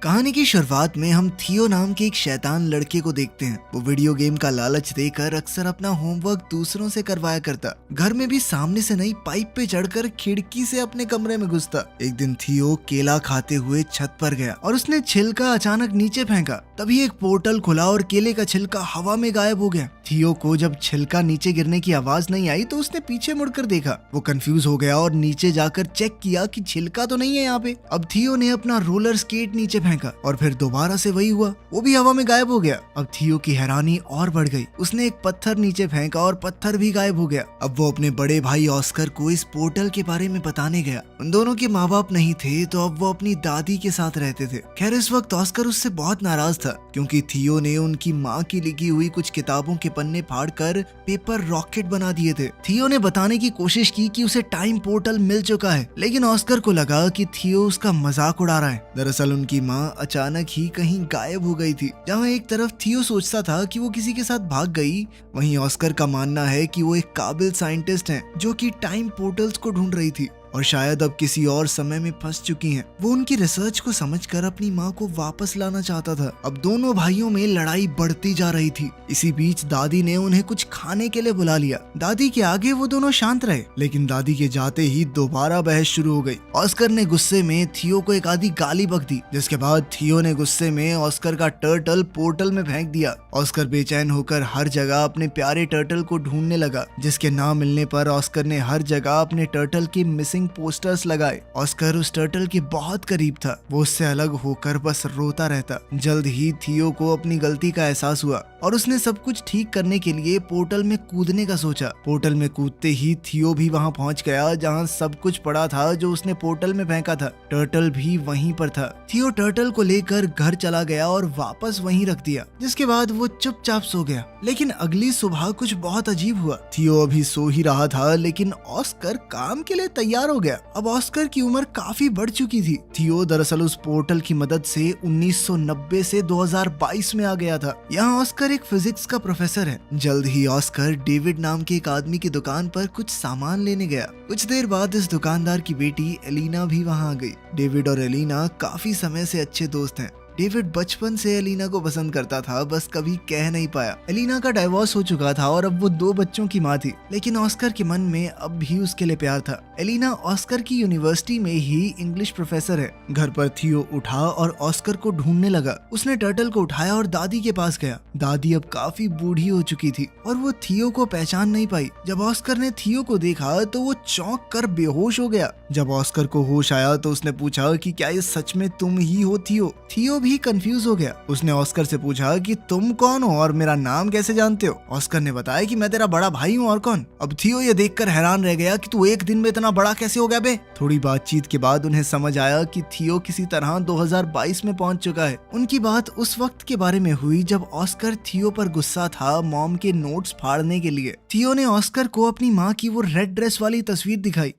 कहानी की शुरुआत में हम थियो नाम के एक शैतान लड़के को देखते हैं। वो वीडियो गेम का लालच देकर अक्सर अपना होमवर्क दूसरों से करवाया करता। घर में भी सामने से नहीं पाइप पे चढ़कर खिड़की से अपने कमरे में घुसता। एक दिन थियो केला खाते हुए छत पर गया और उसने छिलका अचानक नीचे फेंका। तभी एक पोर्टल खुला और केले का छिलका हवा में गायब हो गया। थियो को जब छिलका नीचे गिरने की आवाज नहीं आई तो उसने पीछे मुड़कर देखा। वो कंफ्यूज हो गया और नीचे जाकर चेक किया कि छिलका तो नहीं है यहाँ पे। अब थियो ने अपना रोलर स्केट नीचे फेंका और फिर दोबारा से वही हुआ, वो भी हवा में गायब हो गया। अब थियो की हैरानी और बढ़ गई। उसने एक पत्थर नीचे फेंका और पत्थर भी गायब हो गया। अब वो अपने बड़े भाई ऑस्कर को इस पोर्टल के बारे में बताने गया। उन दोनों के माँ बाप नहीं थे तो अब वो अपनी दादी के साथ रहते थे। खैर इस वक्त ऑस्कर उससे बहुत नाराज था क्योंकि थियो ने उनकी माँ की लिखी हुई कुछ किताबों के पन्ने फाड़कर पेपर रॉकेट बना दिए थे। थियो ने बताने की कोशिश की कि उसे टाइम पोर्टल मिल चुका है, लेकिन ऑस्कर को लगा कि थियो उसका मजाक उड़ा रहा है। दरअसल उनकी माँ अचानक ही कहीं गायब हो गई थी। जहाँ एक तरफ थियो सोचता था कि वो किसी के साथ भाग गई, वहीं ऑस्कर का मानना है कि वो एक काबिल साइंटिस्ट हैं जो कि टाइम पोर्टल्स को ढूंढ रही थी और शायद अब किसी और समय में फंस चुकी हैं। वो उनकी रिसर्च को समझकर अपनी माँ को वापस लाना चाहता था। अब दोनों भाइयों में लड़ाई बढ़ती जा रही थी। इसी बीच दादी ने उन्हें कुछ खाने के लिए बुला लिया। दादी के आगे वो दोनों शांत रहे, लेकिन दादी के जाते ही दोबारा बहस शुरू हो गई। ऑस्कर ने गुस्से में थियो को एक आधी गाली बक दी, जिसके बाद थियो ने गुस्से में ऑस्कर का टर्टल पोर्टल में फेंक दिया। ऑस्कर बेचैन होकर हर जगह अपने प्यारे टर्टल को ढूंढने लगा, जिसके ना मिलने पर ऑस्कर ने हर जगह अपने टर्टल के मिसिंग पोस्टर्स लगाए। ऑस्कर उस टर्टल के बहुत करीब था। वो उससे अलग होकर बस रोता रहता। जल्द ही थियो को अपनी गलती का एहसास हुआ और उसने सब कुछ ठीक करने के लिए पोर्टल में कूदने का सोचा। पोर्टल में कूदते ही थियो भी वहां पहुंच गया जहां सब कुछ पड़ा था जो उसने पोर्टल में फेंका था। टर्टल भी वहीं पर था। थियो टर्टल को लेकर घर चला गया और वापस वहीं रख दिया, जिसके बाद वो चुपचाप सो गया। लेकिन अगली सुबह कुछ बहुत अजीब हुआ। थियो अभी सो ही रहा था, लेकिन ऑस्कर काम के लिए तैयार हो गया। अब ऑस्कर की उम्र काफी बढ़ चुकी थी। थियो दरअसल उस पोर्टल की मदद से 1990 से 2022 में आ गया था। यहाँ ऑस्कर एक फिजिक्स का प्रोफेसर है। जल्द ही ऑस्कर डेविड नाम के एक आदमी की दुकान पर कुछ सामान लेने गया। कुछ देर बाद इस दुकानदार की बेटी एलिना भी वहाँ आ गई। डेविड और एलिना काफी समय से अच्छे दोस्त हैं। डेविड बचपन से एलिना को पसंद करता था, बस कभी कह नहीं पाया। एलिना का डाइवोर्स हो चुका था और अब वो 2 बच्चों की माँ थी, लेकिन ऑस्कर के मन में अब भी उसके लिए प्यार था। एलिना ऑस्कर की यूनिवर्सिटी में ही इंग्लिश प्रोफेसर है। घर पर थियो उठा और ऑस्कर को ढूंढने लगा। उसने टर्टल को उठाया और दादी के पास गया। दादी अब काफी बूढ़ी हो चुकी थी और वो थियो को पहचान नहीं पाई। जब ऑस्कर ने थियो को देखा तो वो चौंक कर बेहोश हो गया। जब ऑस्कर को होश आया तो उसने पूछा कि क्या ये सच में तुम ही हो थियो? थियो भी कंफ्यूज हो गया। उसने ऑस्कर से पूछा कि तुम कौन हो और मेरा नाम कैसे जानते हो? ऑस्कर ने बताया कि मैं तेरा बड़ा भाई हूँ, और कौन? अब थियो ये देखकर हैरान रह गया कि तू एक दिन में इतना बड़ा कैसे हो गया बे? थोड़ी बातचीत के बाद उन्हें समझ आया कि थियो किसी तरह 2022 में पहुंच चुका है। उनकी बात उस वक्त के बारे में हुई जब ऑस्कर थियो पर गुस्सा था मॉम के नोट्स फाड़ने के लिए। थियो ने ऑस्कर को अपनी माँ की वो रेड ड्रेस वाली तस्वीर दिखाई।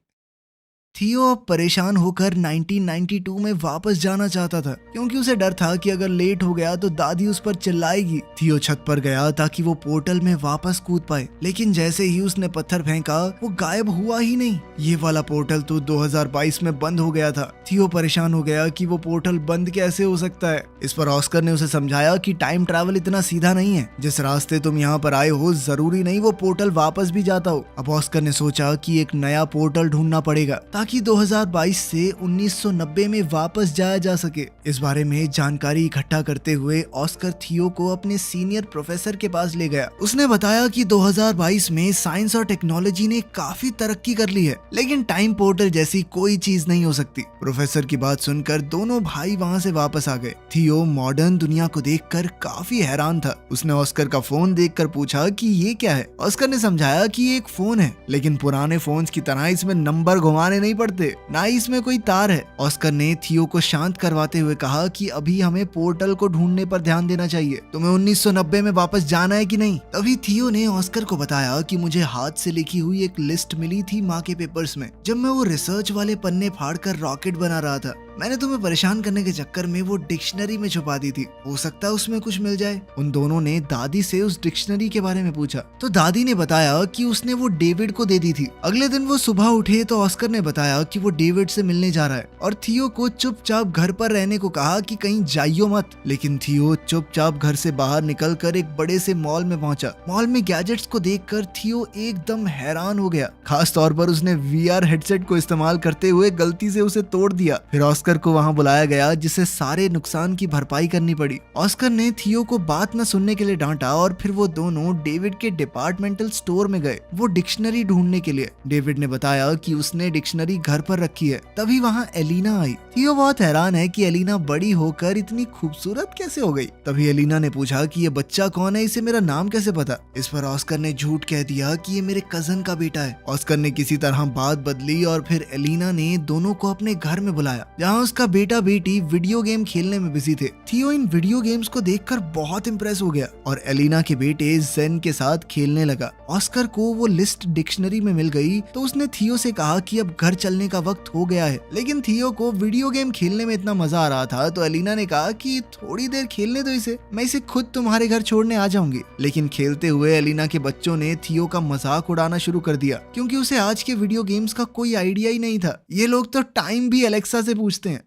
थियो अब परेशान होकर 1992 में वापस जाना चाहता था, क्योंकि उसे डर था कि अगर लेट हो गया तो दादी उस पर चिल्लाएगी। थियो छत पर गया ताकि वो पोर्टल में वापस कूद पाए, लेकिन जैसे ही उसने पत्थर फेंका वो गायब हुआ ही नहीं। ये वाला पोर्टल तो 2022 में बंद हो गया था। थियो परेशान हो गया कि वो पोर्टल बंद कैसे हो सकता है। इस पर ऑस्कर ने उसे समझाया कि टाइम ट्रैवल इतना सीधा नहीं है। जिस रास्ते तुम यहाँ पर आए हो जरूरी नहीं वो पोर्टल वापस भी जाता हो। अब ऑस्कर ने सोचा कि एक नया पोर्टल ढूंढना पड़ेगा ताकि 2022 से 1990 में वापस जाया जा सके। इस बारे में जानकारी इकट्ठा करते हुए ऑस्कर थियो को अपने सीनियर प्रोफेसर के पास ले गया। उसने बताया कि 2022 में साइंस और टेक्नोलॉजी ने काफी तरक्की कर ली है, लेकिन टाइम पोर्टल जैसी कोई चीज नहीं हो सकती। प्रोफेसर की बात सुनकर दोनों भाई वहाँ से वापस आ गए। थियो मॉडर्न दुनिया को देखकर काफी हैरान था। उसने ऑस्कर का फोन देखकर पूछा कि ये क्या है। ऑस्कर ने समझाया कि ये एक फोन है, लेकिन पुराने फोन्स की तरह इसमें नंबर घुमाने नहीं पड़ते, ना ही इसमें कोई तार है। ऑस्कर ने थियो को शांत करवाते हुए कहा कि अभी हमें पोर्टल को ढूंढने पर ध्यान देना चाहिए। तुम्हें 1990 में वापस जाना है कि नहीं? तभी थियो ने ऑस्कर को बताया कि मुझे हाथ से लिखी हुई एक लिस्ट मिली थी माँ के पेपर्स में, जब मैं वो रिसर्च वाले पन्ने फाड़कर रॉकेट बना रहा था। मैंने तुम्हें परेशान करने के चक्कर में वो डिक्शनरी में छुपा दी थी, हो सकता है उसमें कुछ मिल जाए। उन दोनों ने दादी से उस डिक्शनरी के बारे में पूछा तो दादी ने बताया कि उसने वो डेविड को दे दी थी। अगले दिन वो सुबह उठे तो ऑस्कर ने बताया कि वो डेविड से मिलने जा रहा है और थियो को चुपचाप घर पर रहने को कहा कि कहीं जाइयो मत। लेकिन थियो चुपचाप घर से बाहर निकलकर एक बड़े से मॉल में पहुंचा। मॉल में गैजेट्स को देखकर थियो एकदम हैरान हो गया। खास तौर पर उसने वीआर हेडसेट को इस्तेमाल करते हुए गलती से उसे तोड़ दिया। फिर ऑस्कर को वहां बुलाया गया जिसे सारे नुकसान की भरपाई करनी पड़ी। ऑस्कर ने थियो को बात न सुनने के लिए डांटा और फिर वो दोनों डेविड के डिपार्टमेंटल स्टोर में गए वो डिक्शनरी ढूंढने के लिए। डेविड ने बताया कि उसने डिक्शनरी घर पर रखी है। तभी वहाँ एलिना आई। थियो बहुत हैरान है कि एलिना बड़ी होकर इतनी खूबसूरत कैसे हो गई। तभी एलिना ने पूछा कि ये बच्चा कौन है, इसे मेरा नाम कैसे पता। इस पर ऑस्कर ने झूठ कह दिया कि ये मेरे कजन का बेटा है। ऑस्कर ने किसी तरह बात बदली और फिर एलिना ने दोनों को अपने घर में बुलाया जहाँ उसका बेटा बेटी वीडियो गेम खेलने में बिजी थे। थियो इन वीडियो गेम्स को देखकर बहुत इम्प्रेस हो गया और एलिना के बेटे जेन के साथ खेलने लगा। ऑस्कर को वो लिस्ट डिक्शनरी में मिल गई तो उसने थियो से कहा कि अब घर चलने का वक्त हो गया है। लेकिन थियो को वीडियो गेम खेलने में इतना मजा आ रहा था तो एलिना ने कहा कि थोड़ी देर खेलने दो इसे, मैं इसे खुद तुम्हारे घर छोड़ने आ जाऊंगी। लेकिन खेलते हुए एलिना के बच्चों ने थियो का मजाक उड़ाना शुरू कर दिया क्योंकि उसे आज के वीडियो गेम्स का कोई आइडिया ही नहीं था। ये लोग तो टाइम भी एलेक्सा से पूछते हैं।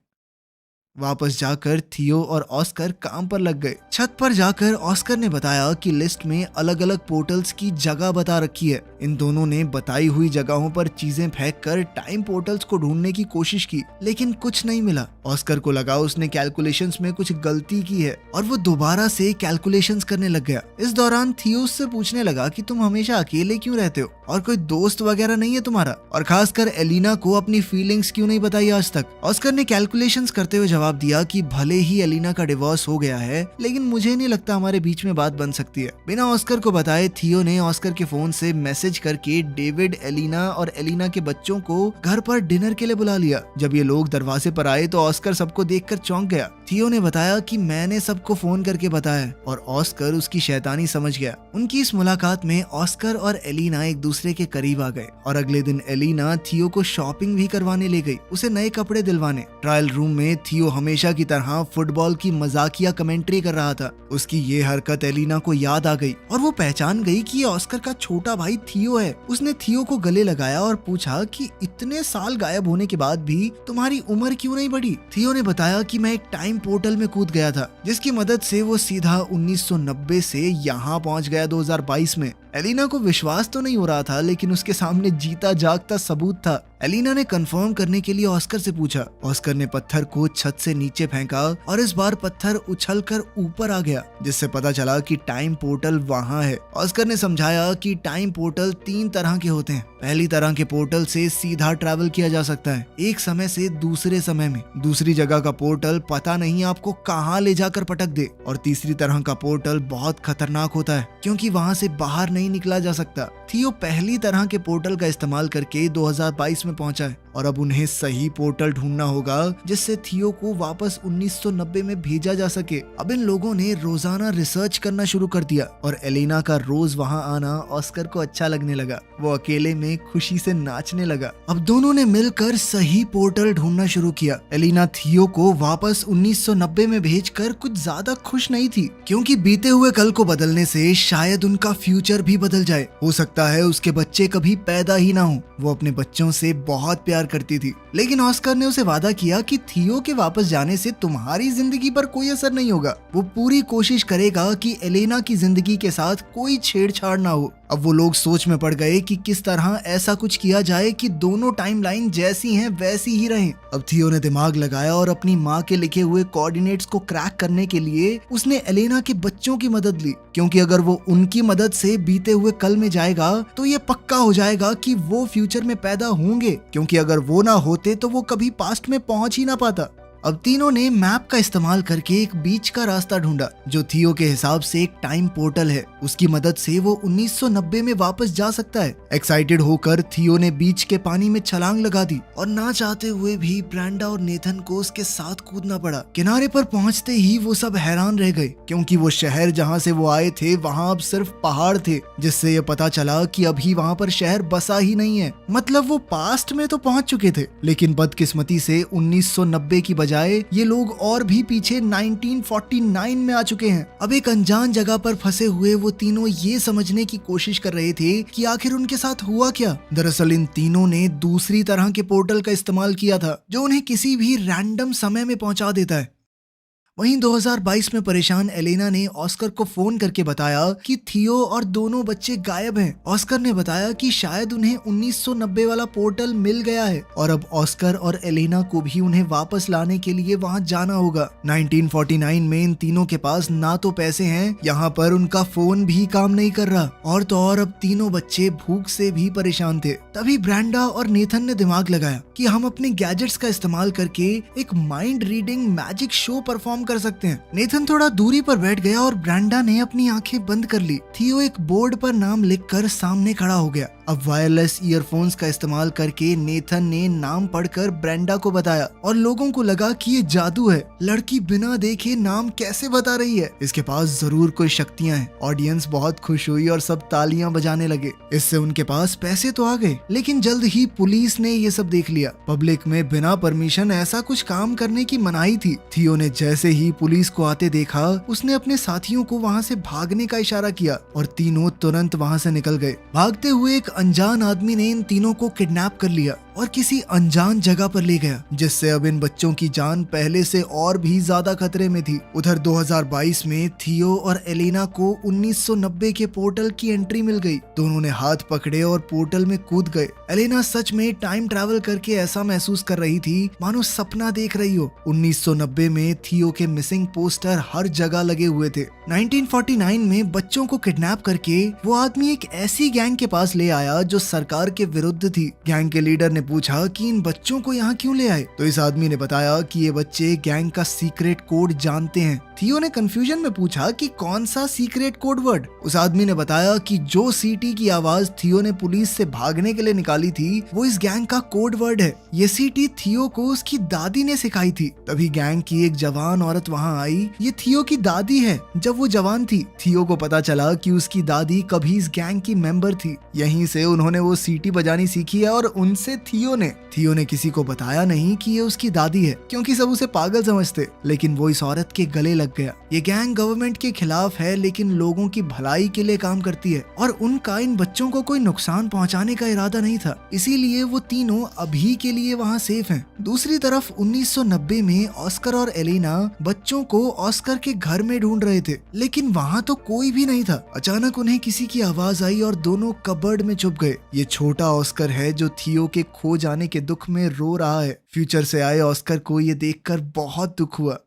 वापस जाकर थियो और ऑस्कर काम पर लग गए। छत पर जाकर ऑस्कर ने बताया कि लिस्ट में अलग अलग पोर्टल्स की जगह बता रखी है। इन दोनों ने बताई हुई जगहों पर चीजें फेंक कर टाइम पोर्टल्स को ढूंढने की कोशिश की लेकिन कुछ नहीं मिला। ऑस्कर को लगा उसने कैलकुलेशंस में कुछ गलती की है और वो दोबारा से कैलकुलेशंस करने लग गया। इस दौरान थियो उससे पूछने लगा कि तुम हमेशा अकेले क्यों रहते हो और कोई दोस्त वगैरह नहीं है तुम्हारा, और खासकर एलिना को अपनी फीलिंग्स क्यों नहीं बताई आज तक। ऑस्कर ने कैलकुलेशंस करते हुए जवाब दिया कि भले ही एलिना का डिवोर्स हो गया है लेकिन मुझे नहीं लगता हमारे बीच में बात बन सकती है। बिना ऑस्कर को बताए थियो ने ऑस्कर के फोन से मैसेज करके डेविड, एलिना और एलिना के बच्चों को घर पर डिनर के लिए बुला लिया। जब ये लोग दरवाजे पर आए तो ऑस्कर सबको देखकर चौंक गया। थियो ने बताया कि मैंने सबको फोन करके बताया और ऑस्कर उसकी शैतानी समझ गया। उनकी इस मुलाकात में ऑस्कर और एलिना एक दूसरे के करीब आ गए और अगले दिन एलिना थियो को शॉपिंग भी करवाने ले गई, उसे नए कपड़े दिलवाने। ट्रायल रूम में थियो हमेशा की तरह फुटबॉल की मजाकिया कमेंट्री कर रहा था। उसकी ये हरकत एलिना को याद आ गई और वो पहचान गई कि ये ऑस्कर का छोटा भाई थियो है। उसने थियो को गले लगाया और पूछा कि इतने साल गायब होने के बाद भी तुम्हारी उम्र क्यों नहीं बढ़ी। थियो ने बताया कि मैं एक टाइम पोर्टल में कूद गया था जिसकी मदद से वो सीधा 1990 से यहाँ पहुंच गया 2022 में। एलिना को विश्वास तो नहीं हो रहा था लेकिन उसके सामने जीता जागता सबूत था। एलिना ने कंफर्म करने के लिए ऑस्कर से पूछा। ऑस्कर ने पत्थर को छत से नीचे फेंका और इस बार पत्थर उछलकर ऊपर आ गया जिससे पता चला कि टाइम पोर्टल वहां है। ऑस्कर ने समझाया कि टाइम पोर्टल 3 तरह के होते हैं। पहली तरह के पोर्टल से सीधा ट्रैवल किया जा सकता है एक समय से दूसरे समय में। दूसरी जगह का पोर्टल पता नहीं आपको कहाँ ले जाकर पटक दे। और तीसरी तरह का पोर्टल बहुत खतरनाक होता है क्योंकि वहां से बाहर नहीं निकला जा सकता। थियो पहली तरह के पोर्टल का इस्तेमाल करके 2022 में पहुंचा है और अब उन्हें सही पोर्टल ढूंढना होगा जिससे थियो को वापस 1990 में भेजा जा सके। अब इन लोगों ने रोजाना रिसर्च करना शुरू कर दिया और एलिना का रोज वहां आना ऑस्कर को अच्छा लगने लगा। वो अकेले में खुशी से नाचने लगा। अब दोनों ने मिलकर सही पोर्टल ढूंढना शुरू किया। एलिना थियो को वापस 1990 में भेजकर कुछ ज्यादा खुश नहीं थी क्योंकि बीते हुए कल को बदलने से शायद उनका फ्यूचर भी बदल जाए। हो सकता है उसके बच्चे कभी पैदा ही ना हो। वो अपने बच्चों से बहुत प्यार करती थी लेकिन ऑस्कर ने उसे वादा किया कि थियो के वापस जाने से तुम्हारी जिंदगी पर कोई असर नहीं होगा। वो पूरी कोशिश करेगा कि एलिना की जिंदगी के साथ कोई छेड़छाड़ ना हो। अब वो लोग सोच में पड़ गए कि किस तरह ऐसा कुछ किया जाए कि दोनों टाइमलाइन जैसी हैं वैसी ही रहें। अब थियो ने दिमाग लगाया और अपनी माँ के लिखे हुए कोऑर्डिनेट्स को क्रैक करने के लिए उसने एलिना के बच्चों की मदद ली क्योंकि अगर वो उनकी मदद से बीते हुए कल में जाएगा तो ये पक्का हो जाएगा कि वो फ्यूचर में पैदा होंगे क्योंकि अगर वो ना होते तो वो कभी पास्ट में पहुंच ही ना पाता। अब तीनों ने मैप का इस्तेमाल करके एक बीच का रास्ता ढूंढा जो थियो के हिसाब से एक टाइम पोर्टल है। उसकी मदद से वो 1990 में वापस जा सकता है। एक्साइटेड होकर थियो ने बीच के पानी में छलांग लगा दी और ना चाहते हुए भी ब्रेंडा और नेथन को उसके साथ कूदना पड़ा। किनारे पर पहुंचते ही वो सब हैरान रह गए क्योंकि वो शहर जहां से वो आए थे वहां अब सिर्फ पहाड़ थे जिससे ये पता चला कि अभी वहां पर शहर बसा ही नहीं है। मतलब वो पास्ट में तो पहुंच चुके थे लेकिन बदकिस्मती से 1990 की बजाय ये लोग और भी पीछे 1949 में आ चुके हैं। अब एक अनजान जगह पर फंसे हुए वो तीनों ये समझने की कोशिश कर रहे थे कि आखिर उनके साथ हुआ क्या। दरअसल इन तीनों ने दूसरी तरह के पोर्टल का इस्तेमाल किया था जो उन्हें किसी भी रैंडम समय में पहुंचा देता है। वहीं 2022 में परेशान एलेना ने ऑस्कर को फोन करके बताया कि थियो और दोनों बच्चे गायब हैं। ऑस्कर ने बताया कि शायद उन्हें 1990 वाला पोर्टल मिल गया है और अब ऑस्कर और एलेना को भी उन्हें वापस लाने के लिए वहां जाना होगा। 1949 में इन तीनों के पास ना तो पैसे हैं, यहाँ पर उनका फोन भी काम नहीं कर रहा और तो और अब तीनों बच्चे भूख से भी परेशान थे। तभी ब्रेंडा और नेथन ने दिमाग लगाया कि हम अपने गैजेट्स का इस्तेमाल करके एक mind reading magic show perform कर सकते हैं। नेथन थोड़ा दूरी पर बैठ गया और ब्रेंडा ने अपनी आंखें बंद कर ली। थियो एक बोर्ड पर नाम लिखकर सामने खड़ा हो गया। अब वायरलेस ईयरफोन्स का इस्तेमाल करके नेथन ने नाम पढ़कर ब्रेंडा को बताया और लोगों को लगा कि ये जादू है। लड़की बिना देखे नाम कैसे बता रही है, इसके पास जरूर कोई शक्तियां हैं। ऑडियंस बहुत खुश हुई और सब तालियां बजाने लगे। इससे उनके पास पैसे तो आ गए, लेकिन जल्द ही पुलिस ने ये सब देख लिया। पब्लिक में बिना परमिशन ऐसा कुछ काम करने की मनाही थी। थियो ने जैसे ही पुलिस को आते देखा, उसने अपने साथियों को वहाँ से भागने का इशारा किया और तीनों तुरंत वहाँ से निकल गए। भागते हुए एक अनजान आदमी ने इन तीनों को किडनैप कर लिया और किसी अनजान जगह पर ले गया, जिससे अब इन बच्चों की जान पहले से और भी ज्यादा खतरे में थी। उधर 2022 में थियो और एलेना को 1990 के पोर्टल की एंट्री मिल गई। दोनों ने हाथ पकड़े और पोर्टल में कूद गए। एलेना सच में टाइम ट्रैवल करके ऐसा महसूस कर रही थी मानो सपना देख रही हो। 1990 में थियो के मिसिंग पोस्टर हर जगह लगे हुए थे। 1949 में बच्चों को किडनैप करके वो आदमी एक ऐसी गैंग के पास ले आया जो सरकार के विरुद्ध थी। गैंग के लीडर ने पूछा कि इन बच्चों को यहाँ क्यों ले आए, तो इस आदमी ने बताया कि ये बच्चे गैंग का सीक्रेट कोड जानते हैं। थियो ने कंफ्यूजन में पूछा कि कौन सा सीक्रेट कोड वर्ड। उस आदमी ने बताया कि जो सीटी की आवाज थियो ने पुलिस से भागने के लिए निकाली थी वो इस गैंग का कोड वर्ड है। ये सीटी थियो को उसकी दादी ने सिखाई थी। तभी गैंग की एक जवान औरत वहाँ आई। ये थियो की दादी है। जब वो जवान थी, थियो को पता चला कि उसकी दादी कभी इस गैंग की मेंबर थी। यहीं से उन्होंने वो सीटी बजानी सीखी है और उनसे थियो ने किसी को बताया नहीं कि ये उसकी दादी है, क्योंकि सब उसे पागल समझते। लेकिन वो इस औरत के गले लग गया। ये गैंग गवर्नमेंट के खिलाफ है, लेकिन लोगों की भलाई के लिए काम करती है और उनका इन बच्चों को कोई नुकसान पहुंचाने का इरादा नहीं था। इसीलिए वो तीनों अभी के लिए वहाँ सेफ हैं। दूसरी तरफ 1990 में ऑस्कर और एलेना बच्चों को ऑस्कर के घर में ढूंढ रहे थे, लेकिन वहाँ तो कोई भी नहीं था। अचानक उन्हें किसी की आवाज आई और दोनों कबर्ड में छुप गए। ये छोटा ऑस्कर है जो थियो के खो जाने के दुख में रो रहा है। फ्यूचर से आए ऑस्कर को ये देखकर बहुत दुख हुआ।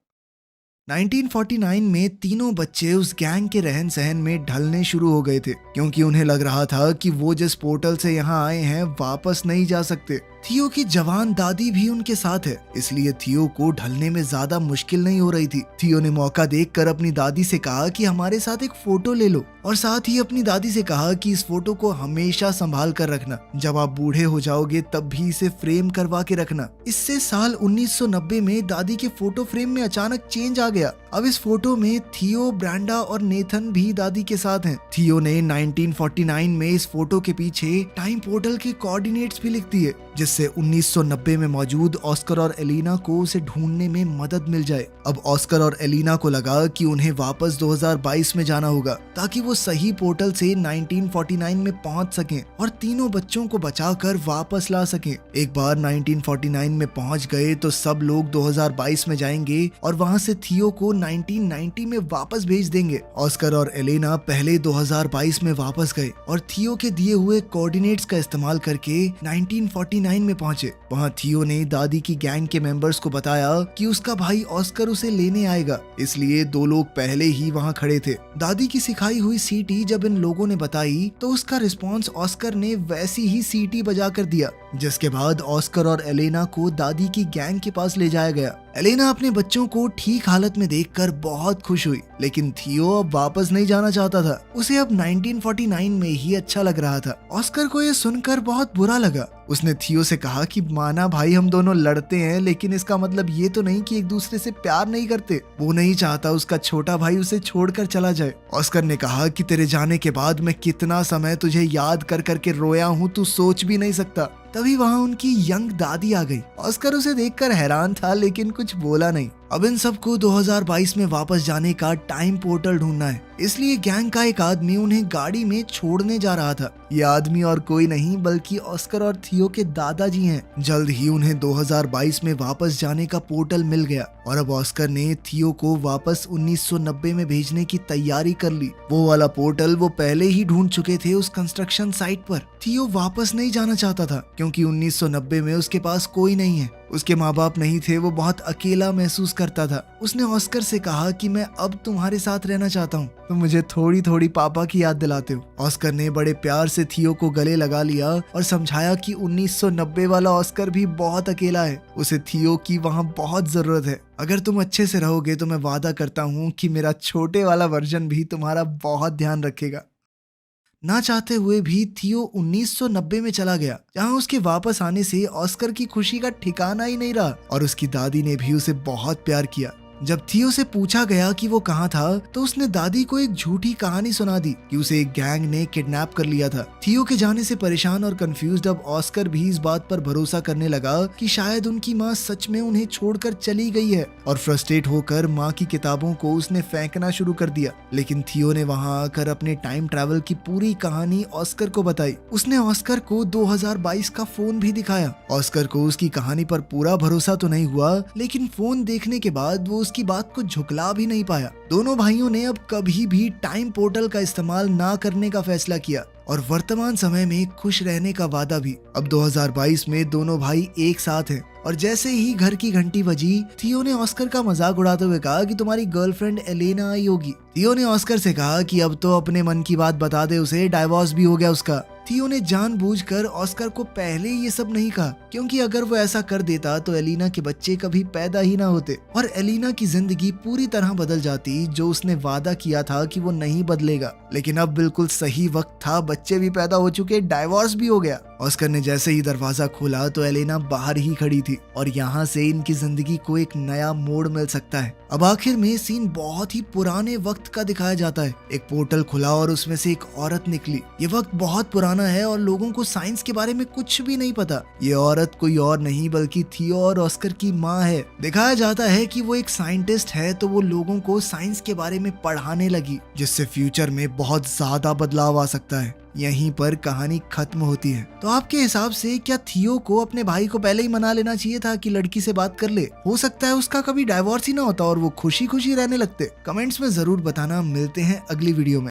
1949 में तीनों बच्चे उस गैंग के रहन सहन में ढलने शुरू हो गए थे, क्योंकि उन्हें लग रहा था कि वो जिस पोर्टल से यहाँ आए हैं वापस नहीं जा सकते। थियो की जवान दादी भी उनके साथ है, इसलिए थियो को ढलने में ज्यादा मुश्किल नहीं हो रही थी। थियो ने मौका देखकर अपनी दादी से कहा कि हमारे साथ एक फोटो ले लो और साथ ही अपनी दादी से कहा कि इस फोटो को हमेशा संभाल कर रखना। जब आप बूढ़े हो जाओगे तब भी इसे फ्रेम करवा के रखना। इससे साल 1990 में दादी के फोटो फ्रेम में अचानक चेंज आ गया। अब इस फोटो में थियो, ब्रेंडा और नेथन भी दादी के साथ हैं। थियो ने 1949 में इस फोटो के पीछे टाइम पोर्टल के कोऑर्डिनेट्स भी लिख दिए, जिससे 1990 में मौजूद ऑस्कर और एलेना को उसे ढूंढने में मदद मिल जाए। अब ऑस्कर और एलेना को लगा कि उन्हें वापस 2022 में जाना होगा ताकि वो सही पोर्टल से 1949 में पहुंच सकें और तीनों बच्चों को बचाकर वापस ला सकें। एक बार 1949 में पहुंच गए तो सब लोग 2022 में जाएंगे और वहां से थियो को 1990 में वापस भेज देंगे। ऑस्कर और एलेना पहले 2022 में वापस गए और थियो के दिए हुए कोऑर्डिनेट्स का इस्तेमाल करके 1949 में पहुंचे। वहां थियो ने दादी की गैंग के मेंबर्स को बताया कि उसका भाई ऑस्कर उसे लेने आएगा, इसलिए दो लोग पहले ही वहां खड़े थे। दादी की सिखाई हुई सीटी जब इन लोगों ने बताई तो उसका रिस्पॉन्स ऑस्कर ने वैसी ही सीटी बजा कर दिया, जिसके बाद ऑस्कर और एलेना को दादी की गैंग के पास ले जाया गया। एलेना अपने बच्चों को ठीक हालत में देखकर बहुत खुश हुई, लेकिन थियो अब वापस नहीं जाना चाहता था। उसे अब 1949 में ही अच्छा लग रहा था। ऑस्कर को यह सुनकर बहुत बुरा लगा। उसने थियो से कहा कि माना भाई हम दोनों लड़ते हैं, लेकिन इसका मतलब ये तो नहीं कि एक दूसरे से प्यार नहीं करते। वो नहीं चाहता उसका छोटा भाई उसे छोड़कर चला जाए। ऑस्कर ने कहा कि तेरे जाने के बाद मैं कितना समय तुझे याद कर करके रोया हूँ, तू सोच भी नहीं सकता। तभी वहाँ उनकी यंग दादी आ गई। ऑस्कर उसे देखकर हैरान था लेकिन कुछ बोला नहीं। अब इन सबको 2022 में वापस जाने का टाइम पोर्टल ढूंढना है, इसलिए गैंग का एक आदमी उन्हें गाड़ी में छोड़ने जा रहा था। ये आदमी और कोई नहीं बल्कि ऑस्कर और थियो के दादाजी हैं। जल्द ही उन्हें 2022 में वापस जाने का पोर्टल मिल गया और अब ऑस्कर ने थियो को वापस 1990 में भेजने की तैयारी कर ली। वो वाला पोर्टल वो पहले ही ढूंढ चुके थे उस कंस्ट्रक्शन साइट पर। थियो वापस नहीं जाना चाहता था क्योंकि 1990 में उसके पास कोई नहीं है, उसके माँ बाप नहीं थे, वो बहुत अकेला महसूस करता था। उसने ऑस्कर से कहा कि मैं अब तुम्हारे साथ रहना चाहता हूँ, तुम मुझे थोड़ी थोड़ी पापा की याद दिलाते हो। ऑस्कर ने बड़े प्यार से थियो को गले लगा लिया और समझाया कि 1990 वाला ऑस्कर भी बहुत अकेला है, उसे थियो की वहाँ बहुत जरूरत है। अगर तुम अच्छे से रहोगे तो मैं वादा करता हूँ कि मेरा छोटे वाला वर्जन भी तुम्हारा बहुत ध्यान रखेगा। ना चाहते हुए भी थियो 1990 में चला गया, जहां उसके वापस आने से ऑस्कर की खुशी का ठिकाना ही नहीं रहा और उसकी दादी ने भी उसे बहुत प्यार किया। जब थियो से पूछा गया कि वो कहाँ था तो उसने दादी को एक झूठी कहानी सुना दी कि उसे एक गैंग ने किडनैप कर लिया था। थियो के जाने से परेशान और कंफ्यूज्ड अब ऑस्कर भी इस बात पर भरोसा करने लगा कि शायद उनकी माँ सच में उन्हें छोड़कर चली गई है और फ्रस्ट्रेट होकर माँ की किताबों को उसने फेंकना शुरू कर दिया। लेकिन थियो ने वहाँ आकर अपने टाइम ट्रैवल की पूरी कहानी ऑस्कर को बताई। उसने ऑस्कर को 2022 का फोन भी दिखाया। ऑस्कर को उसकी कहानी पर पूरा भरोसा तो नहीं हुआ, लेकिन फोन देखने के बाद वो की बात को झुकला भी नहीं पाया। दोनों भाइयों ने अब कभी भी टाइम पोर्टल का इस्तेमाल ना करने का फैसला किया और वर्तमान समय में खुश रहने का वादा भी। अब 2022 में दोनों भाई एक साथ हैं और जैसे ही घर की घंटी बजी, थियो ने ऑस्कर का मजाक उड़ाते हुए कहा कि तुम्हारी गर्लफ्रेंड एलेना आई होगी। थियो ने ऑस्कर से कहा कि अब तो अपने मन की बात बता दे उसे, डाइवोर्स भी हो गया उसका। थियो ने जानबूझकर ऑस्कर को पहले ये सब नहीं कहा क्योंकि अगर वो ऐसा कर देता तो एलिना के बच्चे कभी पैदा ही ना होते और एलिना की जिंदगी पूरी तरह बदल जाती, जो उसने वादा किया था कि वो नहीं बदलेगा। लेकिन अब बिल्कुल सही वक्त था, बच्चे भी पैदा हो चुके, डाइवोर्स भी हो गया। ऑस्कर ने जैसे ही दरवाजा खोला तो एलेना बाहर ही खड़ी थी और यहाँ से इनकी जिंदगी को एक नया मोड़ मिल सकता है। अब आखिर में सीन बहुत ही पुराने वक्त का दिखाया जाता है। एक पोर्टल खुला और उसमें से एक औरत निकली। ये वक्त बहुत पुराना है और लोगों को साइंस के बारे में कुछ भी नहीं पता। ये औरत कोई और नहीं बल्कि थियो और ऑस्कर की माँ है। दिखाया जाता है कि वो एक साइंटिस्ट है तो वो लोगों को साइंस के बारे में पढ़ाने लगी, जिससे फ्यूचर में बहुत ज्यादा बदलाव आ सकता है। यहीं पर कहानी खत्म होती है। तो आपके हिसाब से क्या थियो को अपने भाई को पहले ही मना लेना चाहिए था कि लड़की से बात कर ले? हो सकता है उसका कभी डाइवोर्स ही ना होता और वो खुशी खुशी रहने लगते। कमेंट्स में जरूर बताना। मिलते हैं अगली वीडियो में।